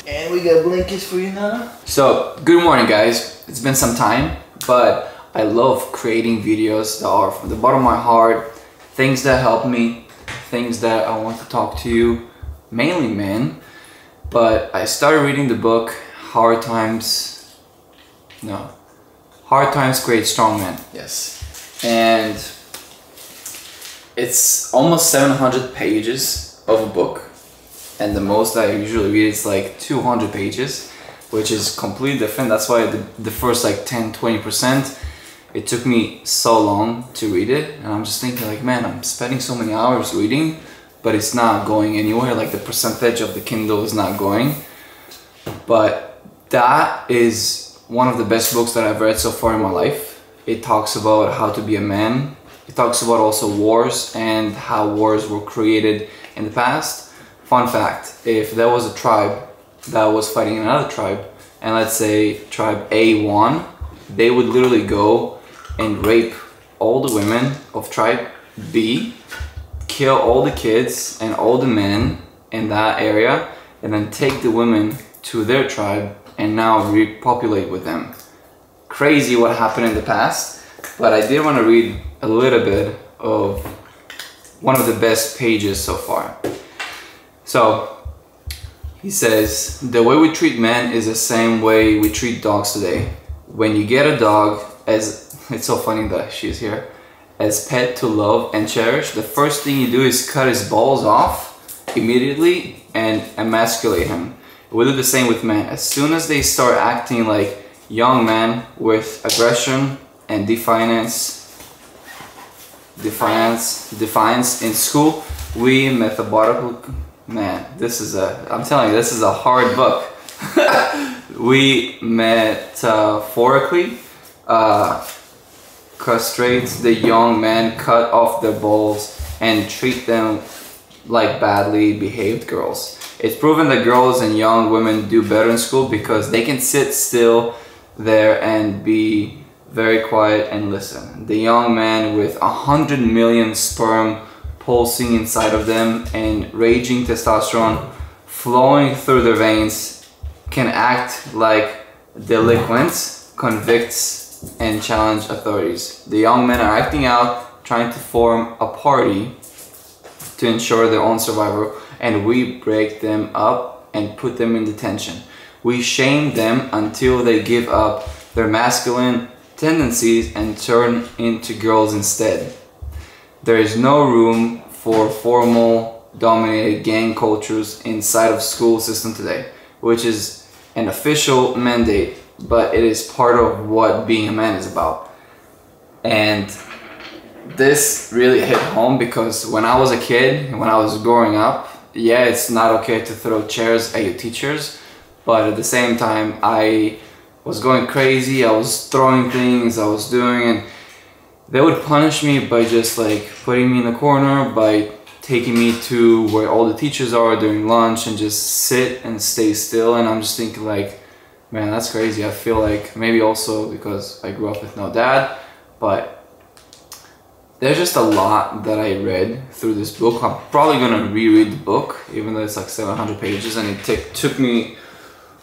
And we got blankets for you now. So, good morning guys. It's been some time, but I love creating videos that are from the bottom of my heart, things that help me, things that I want to talk to you, mainly men. But I started reading the book Hard Times Create Strong Men. Yes. And it's almost 700 pages of a book. And the most I usually read is like 200 pages, which is completely different. That's why the first like 10-20%, it took me so long to read it. And I'm just thinking like, man, I'm spending so many hours reading, but it's not going anywhere. Like the percentage of the Kindle is not going. But that is one of the best books that I've read so far in my life. It talks about how to be a man. It talks about also wars and how wars were created in the past. Fun fact, if there was a tribe that was fighting another tribe, and let's say tribe A won, they would literally go and rape all the women of tribe B, kill all the kids and all the men in that area, and then take the women to their tribe and now repopulate with them. Crazy what happened in the past, but I did want to read a little bit of one of the best pages so far. So he says, the way we treat men is the same way we treat dogs today. When you get a dog, as it's so funny that she's here, as pet to love and cherish, the first thing you do is cut his balls off immediately and emasculate him. We do the same with men. As soon as they start acting like young men with aggression and defiance in school, we metaphorically, man, I'm telling you, this is a hard book. We metaphorically castrate the young men, cut off their balls, and treat them like badly behaved girls. It's proven that girls and young women do better in school because they can sit still there and be very quiet and listen. The young man with 100 million sperm pulsing inside of them and raging testosterone flowing through their veins can act like delinquents, convicts, and challenge authorities. The young men are acting out, trying to form a party to ensure their own survival, and we break them up and put them in detention. We shame them until they give up their masculine tendencies and turn into girls instead. There is no room for formal dominated gang cultures inside of school system today, which is an official mandate, but it is part of what being a man is about. And this really hit home because when I was a kid, when I was growing up, yeah, it's not okay to throw chairs at your teachers, but at the same time, I was going crazy, I was throwing things, I was doing, and they would punish me by just like putting me in the corner, by taking me to where all the teachers are during lunch and just sit and stay still. And I'm just thinking like, man, that's crazy. I feel like maybe also because I grew up with no dad, but there's just a lot that I read through this book. I'm probably gonna reread the book, even though it's like 700 pages, and it took me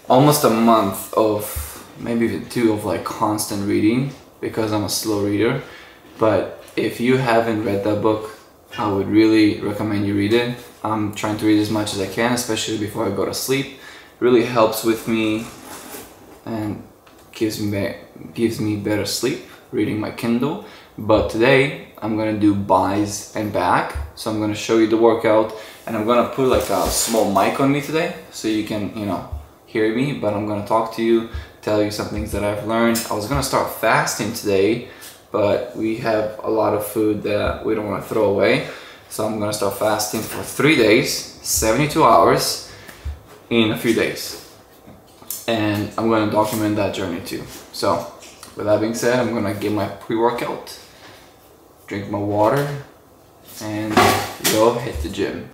almost a month of, maybe even 2 of like constant reading because I'm a slow reader. But if you haven't read that book, I would really recommend you read it. I'm trying to read as much as I can, especially before I go to sleep. It really helps with me and gives me better sleep reading my Kindle. But today I'm gonna do buys and back. So I'm gonna show you the workout, and I'm gonna put like a small mic on me today so you can, hear me, but I'm gonna talk to you, tell you some things that I've learned. I was gonna start fasting today, but we have a lot of food that we don't want to throw away. So I'm gonna start fasting for 3 days, 72 hours in a few days. And I'm gonna document that journey too. So with that being said, I'm gonna get my pre-workout, drink my water, and go hit the gym.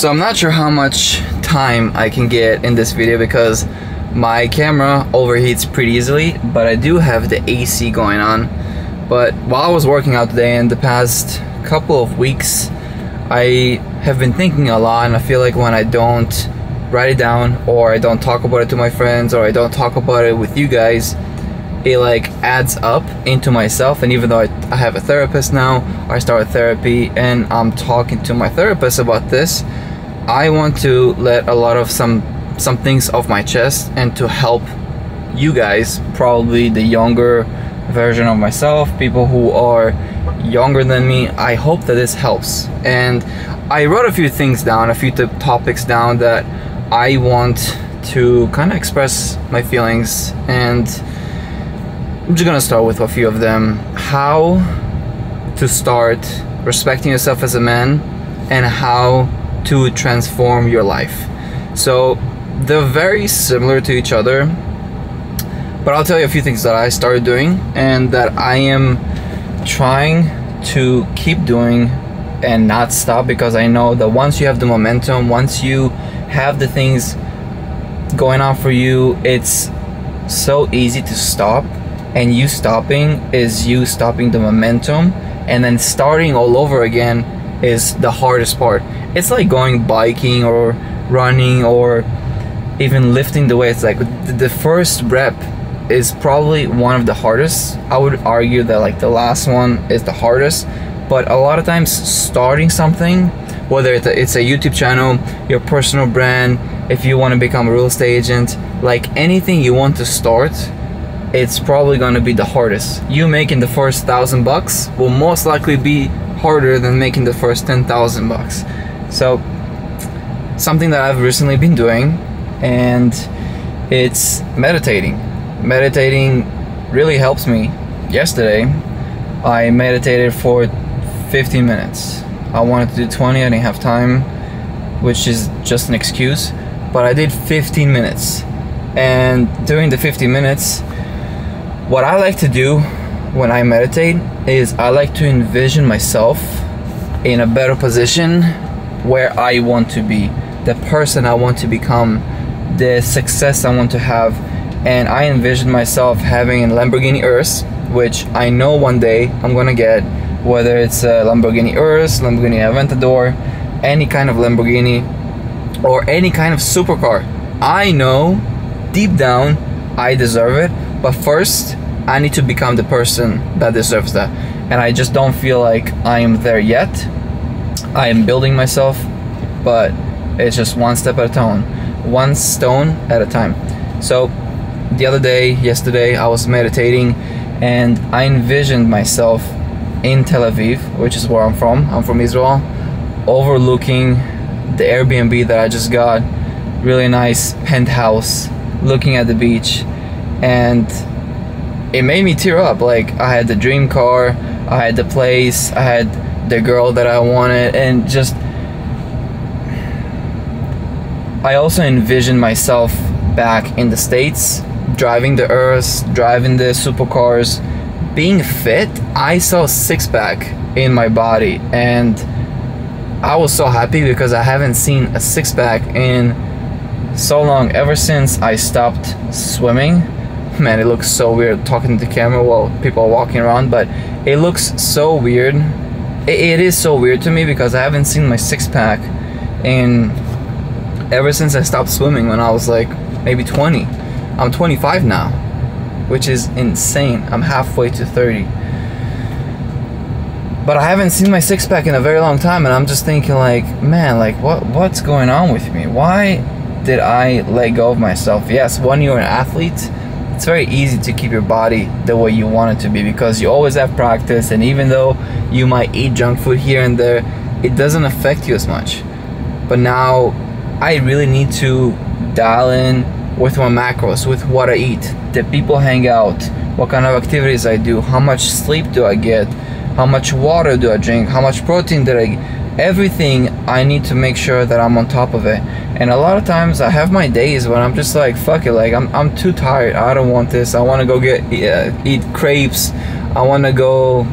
So I'm not sure how much time I can get in this video because my camera overheats pretty easily, but I do have the AC going on. But while I was working out today in the past couple of weeks, I have been thinking a lot, and I feel like when I don't write it down, or I don't talk about it to my friends, or I don't talk about it with you guys, it like adds up into myself. And even though I have a therapist now, I started therapy and I'm talking to my therapist about this, I want to let a lot of some things off my chest and to help you guys, probably the younger version of myself, people who are younger than me. I hope that this helps. And I wrote a few things down, a few topics down that I want to kind of express my feelings, and I'm just gonna start with a few of them. How to start respecting yourself as a man, and how to transform your life. So they're very similar to each other, but I'll tell you a few things that I started doing and that I am trying to keep doing and not stop, because I know that once you have the momentum, once you have the things going on for you, it's so easy to stop. And you stopping is you stopping the momentum, and then starting all over again is the hardest part. It's like going biking or running or even lifting the weights. Like the first rep is probably one of the hardest. I would argue that like the last one is the hardest. But a lot of times starting something, whether it's a YouTube channel, your personal brand, if you want to become a real estate agent, like anything you want to start, it's probably going to be the hardest. You making the first $1,000 will most likely be harder than making the first $10,000. So something that I've recently been doing, and it's meditating. Meditating really helps me. Yesterday I meditated for 15 minutes. I wanted to do 20, I didn't have time, which is just an excuse, but I did 15 minutes. And during the 15 minutes, what I like to do when I meditate is I like to envision myself in a better position where I want to be, the person I want to become, the success I want to have. And I envision myself having a Lamborghini Urus, which I know one day I'm gonna get, whether it's a Lamborghini Urus, Lamborghini Aventador, any kind of Lamborghini, or any kind of supercar. I know deep down I deserve it, but first I need to become the person that deserves that. And I just don't feel like I am there yet. I am building myself, but it's just one step at a time, one stone at a time. So the other day, yesterday, I was meditating and I envisioned myself in Tel Aviv, which is where I'm from. I'm from Israel, overlooking the Airbnb that I just got, really nice penthouse, looking at the beach, and it made me tear up. Like, I had the dream car, I had the place, I had the girl that I wanted, and just I also envisioned myself back in the States, driving the Urus, driving the supercars, being fit. I saw a six-pack in my body, and I was so happy because I haven't seen a six-pack in so long, ever since I stopped swimming. Man, it looks so weird talking to the camera while people are walking around, but it looks so weird. It is so weird to me because I haven't seen my six-pack in ever since I stopped swimming when I was like maybe 20. I'm 25 now, which is insane. I'm halfway to 30. But I haven't seen my six-pack in a very long time, and I'm just thinking like, man, like what's going on with me? Why did I let go of myself? Yes, when you're an athlete, it's very easy to keep your body the way you want it to be because you always have practice, and even though you might eat junk food here and there, it doesn't affect you as much. But now I really need to dial in with my macros, with what I eat, the people hang out, what kind of activities I do, how much sleep do I get, how much water do I drink, how much protein did I get. Everything I need to make sure that I'm on top of it. And a lot of times I have my days when I'm just like, fuck it, like I'm too tired, I don't want this, I want to go eat crepes, I want to go,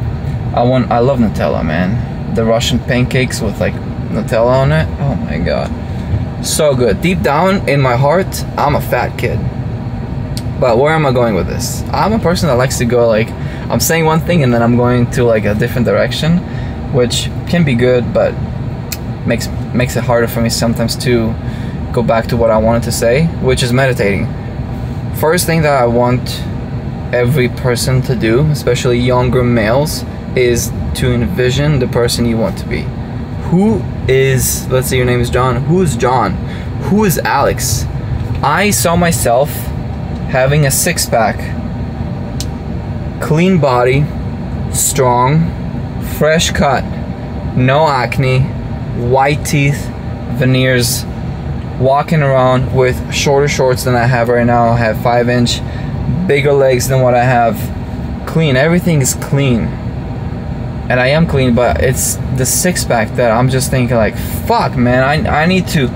I love Nutella, man. The Russian pancakes with like Nutella on it. Oh my god, so good. Deep down in my heart, I'm a fat kid. But where am I going with this? I'm a person that likes to go like, I'm saying one thing and then I'm going to like a different direction, which can be good, but makes it harder for me sometimes to go back to what I wanted to say, which is meditating. First thing that I want every person to do, especially younger males, is to envision the person you want to be. Who is, let's say your name is John, who is John? Who is Alex? I saw myself having a six-pack, clean body, strong, fresh cut, no acne, white teeth, veneers, walking around with shorter shorts than I have right now. I have 5-inch, bigger legs than what I have. Clean, everything is clean. And I am clean, but it's the six-pack that I'm just thinking like, fuck man, I need to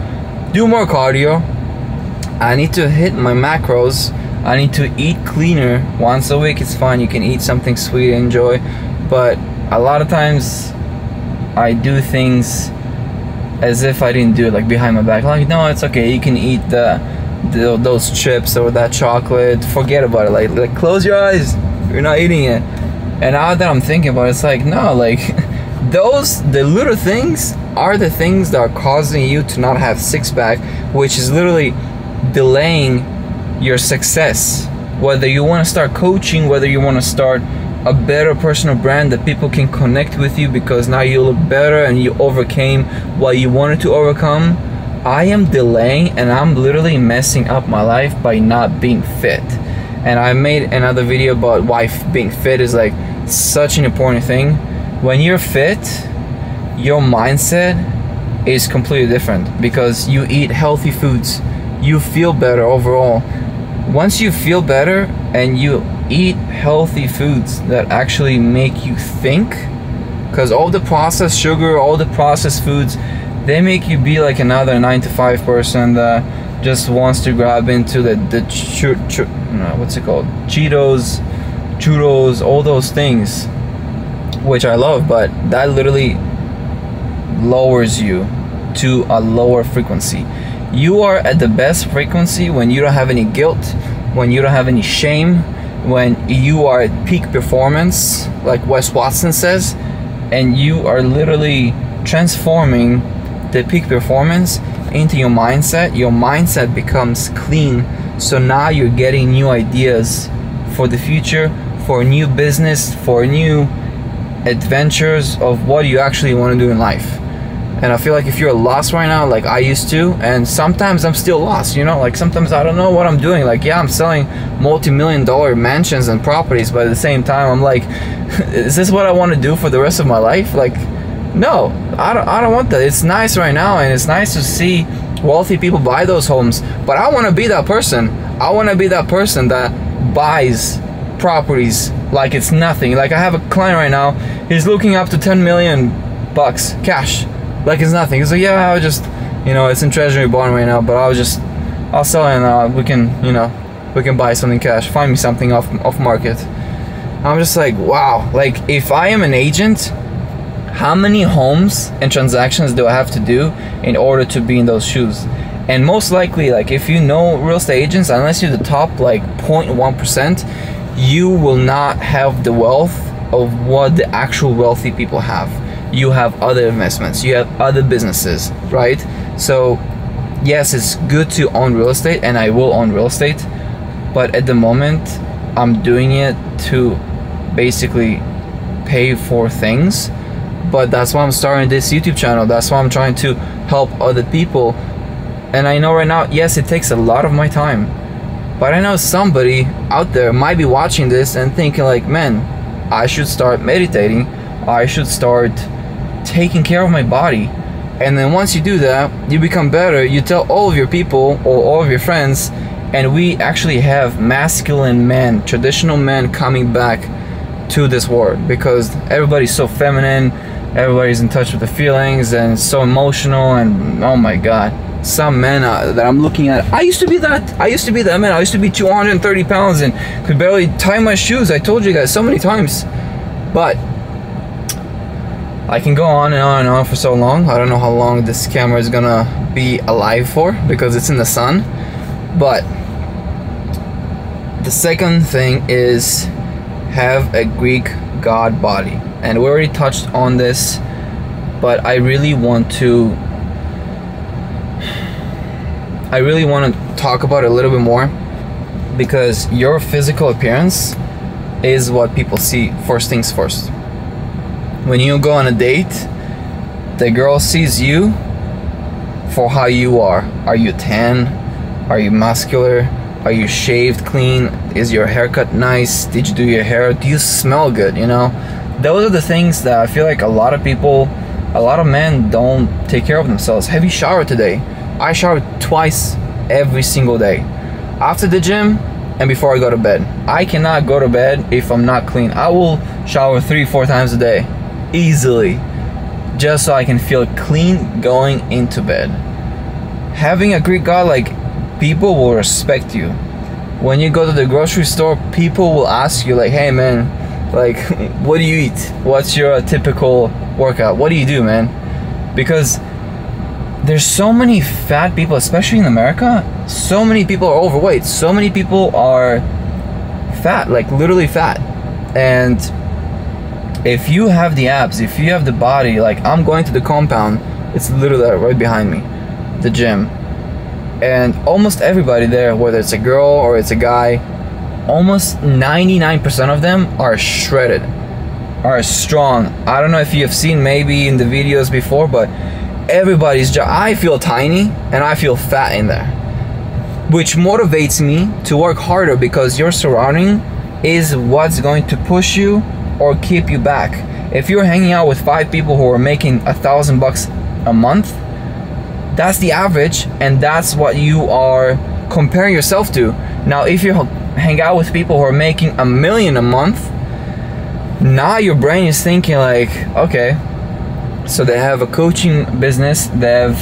do more cardio. I need to hit my macros. I need to eat cleaner. Once a week it's fine, you can eat something sweet and enjoy, but a lot of times I do things as if I didn't do it, like behind my back, like no, it's okay, you can eat those chips or that chocolate, forget about it, like close your eyes, you're not eating it. And now that I'm thinking about it, it's like no, like the little things are the things that are causing you to not have six-pack, which is literally delaying your success. Whether you want to start coaching, whether you want to start a better personal brand that people can connect with you because now you look better and you overcame what you wanted to overcome, I am delaying and I'm literally messing up my life by not being fit. And I made another video about why being fit is like such an important thing. When you're fit, your mindset is completely different because you eat healthy foods, you feel better overall. Once you feel better and you eat healthy foods that actually make you think, because all the processed sugar, all the processed foods, they make you be like another 9-to-5 person that just wants to grab into the what's it called, Cheetos, churros, all those things, which I love, but that literally lowers you to a lower frequency. You are at the best frequency when you don't have any guilt, when you don't have any shame, when you are at peak performance, like Wes Watson says, and you are literally transforming the peak performance into your mindset. Your mindset becomes clean, so now you're getting new ideas for the future, for a new business, for new adventures of what you actually want to do in life. And I feel like if you're lost right now, like I used to, and sometimes I'm still lost, you know, like sometimes I don't know what I'm doing. Like, yeah, I'm selling multi-million-dollar mansions and properties, but at the same time, I'm like, is this what I want to do for the rest of my life? Like, no, I don't want that. It's nice right now, and it's nice to see wealthy people buy those homes, but I want to be that person. I want to be that person that buys properties like it's nothing. Like I have a client right now, he's looking up to 10 million bucks cash. Like it's nothing. He's like, yeah, I'll just, you know, it's in treasury bond right now, but I'll sell it and we can buy something cash. Find me something off market. I'm just like, wow. Like if I am an agent, how many homes and transactions do I have to do in order to be in those shoes? And most likely, like if you know real estate agents, unless you're the top like 0.1%, you will not have the wealth of what the actual wealthy people have. You have other investments, you have other businesses, right? So yes, it's good to own real estate, and I will own real estate, but at the moment I'm doing it to basically pay for things. But that's why I'm starting this YouTube channel. That's why I'm trying to help other people. And I know right now, yes, it takes a lot of my time, but I know somebody out there might be watching this and thinking like, man, I should start meditating, I should start taking care of my body. And then once you do that, you become better, you tell all of your people or all of your friends, and we actually have masculine men, traditional men coming back to this world, because everybody's so feminine, everybody's in touch with the feelings and so emotional. And oh my god, some men that I'm looking at, I used to be that man. I used to be 230 pounds and could barely tie my shoes. I told you guys so many times. But I can go on and on and on for so long. I don't know how long this camera is gonna be alive for because it's in the sun. But the second thing is have a Greek god body. And we already touched on this, but I really want to talk about it a little bit more, because your physical appearance is what people see first things first. When you go on a date, the girl sees you for how you are. Are you tan? Are you muscular? Are you shaved clean? Is your haircut nice? Did you do your hair? Do you smell good? You know, those are the things that I feel like a lot of men don't take care of themselves. Have you showered today? I shower twice every single day, after the gym and before I go to bed. I cannot go to bed if I'm not clean. I will shower 3-4 times a day easily, just so I can feel clean going into bed. Having a Greek god, like, people will respect you. When you go to the grocery store, people will ask you like, hey man, like, what do you eat? What's your typical workout? What do you do, man? Because there's so many fat people, especially in America. So many people are overweight. So many people are fat, like literally fat. And if you have the abs, if you have the body, like I'm going to the compound, it's literally right behind me, the gym. And almost everybody there, whether it's a girl or it's a guy, almost 99% of them are shredded, are strong. I don't know if you have seen maybe in the videos before, but everybody's I feel tiny and I feel fat in there, which motivates me to work harder, because your surrounding is what's going to push you or keep you back. If you're hanging out with 5 people who are making $1,000 a month, that's the average, and that's what you are comparing yourself to. Now if you hang out with people who are making $1 million a month, now your brain is thinking like, okay, so they have a coaching business, they have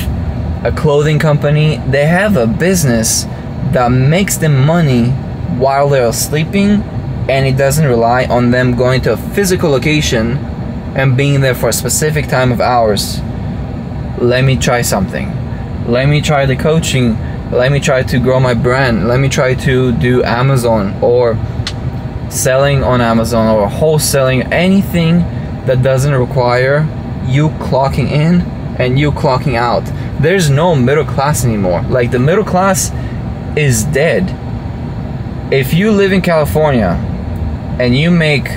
a clothing company, they have a business that makes them money while they're sleeping, and it doesn't rely on them going to a physical location and being there for a specific time of hours. Let me try something. Let me try the coaching. Let me try to grow my brand. Let me try to do Amazon, or selling on Amazon, or wholesaling, anything that doesn't require you clocking in and you clocking out. There's no middle class anymore. Like, the middle class is dead. If you live in California and you make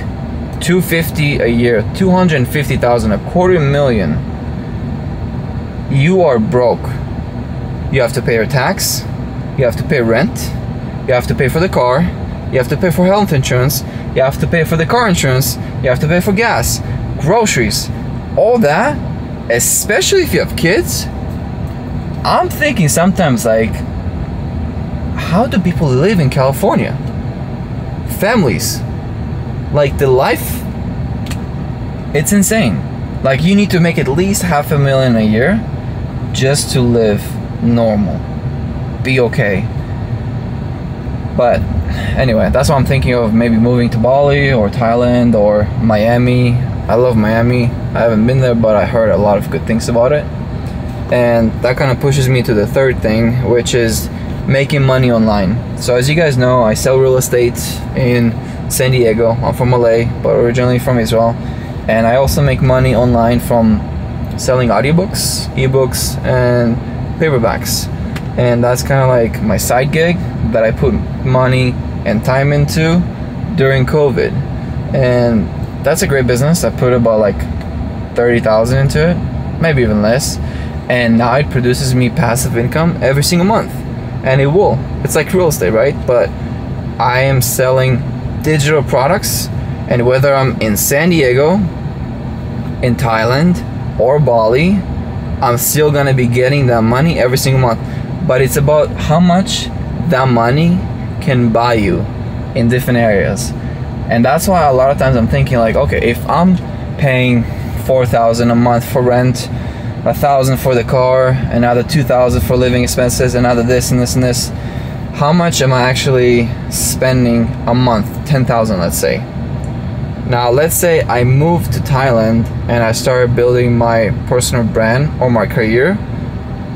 $250 a year, $250,000, $250,000, you are broke. You have to pay your tax, you have to pay rent, you have to pay for the car, you have to pay for health insurance, you have to pay for the car insurance, you have to pay for gas, groceries, all that, especially if you have kids. I'm thinking sometimes, like, how do people live in California? Families. Like, the life, it's insane. Like, you need to make at least $500,000 a year just to live normal, be okay. But anyway, that's what I'm thinking of, maybe moving to Bali or Thailand or Miami. I love Miami. I haven't been there, but I heard a lot of good things about it. And that kind of pushes me to the third thing, which is making money online. So as you guys know, I sell real estate in San Diego. I'm from LA, but originally from Israel. And I also make money online from selling audiobooks, ebooks, and paperbacks. And that's kind of like my side gig that I put money and time into during COVID. And that's a great business. I put about like 30,000 into it, maybe even less. And now it produces me passive income every single month. And it will. It's like real estate, right? But I am selling digital products, and whether I'm in San Diego, in Thailand, or Bali, I'm still gonna be getting that money every single month. But it's about how much that money can buy you in different areas. And that's why a lot of times I'm thinking like, okay, if I'm paying $4,000 a month for rent, $1,000 for the car, another $2,000 for living expenses, another this and this and this, how much am I actually spending a month? $10,000, let's say. Now let's say I moved to Thailand and I started building my personal brand or my career,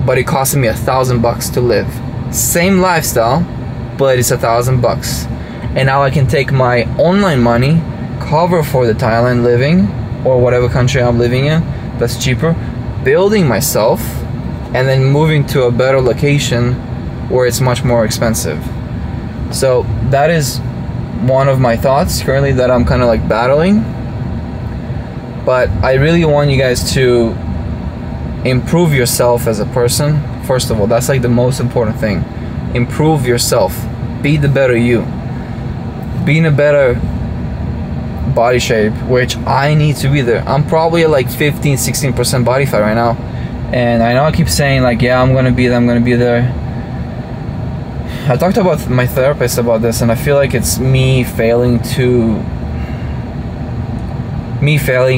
but it cost me $1,000 to live. Same lifestyle, but it's $1,000. And now I can take my online money, cover for the Thailand living or whatever country I'm living in that's cheaper, building myself, and then moving to a better location where it's much more expensive. So that is one of my thoughts currently that I'm kind of like battling. But I really want you guys to improve yourself as a person. First of all, that's like the most important thing. Improve yourself. Be the better you. Be in a better body shape, which I need to be there. I'm probably at like 15-16% body fat right now, and I know I keep saying like, yeah, I'm gonna be there. I talked about my therapist about this, and I feel like it's me failing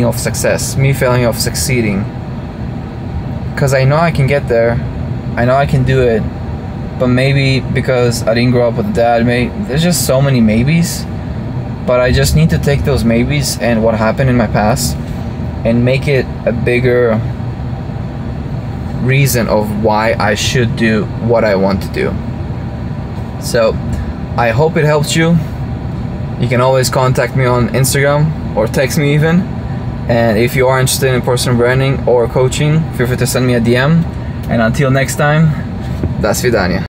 of success, me failing of succeeding, because I know I can get there, I know I can do it, but maybe because I didn't grow up with a dad, there's just so many maybes. But I just need to take those maybes and what happened in my past and make it a bigger reason of why I should do what I want to do. So I hope it helped you. You can always contact me on Instagram or text me even. And if you are interested in personal branding or coaching, feel free to send me a DM. And until next time, до свидания.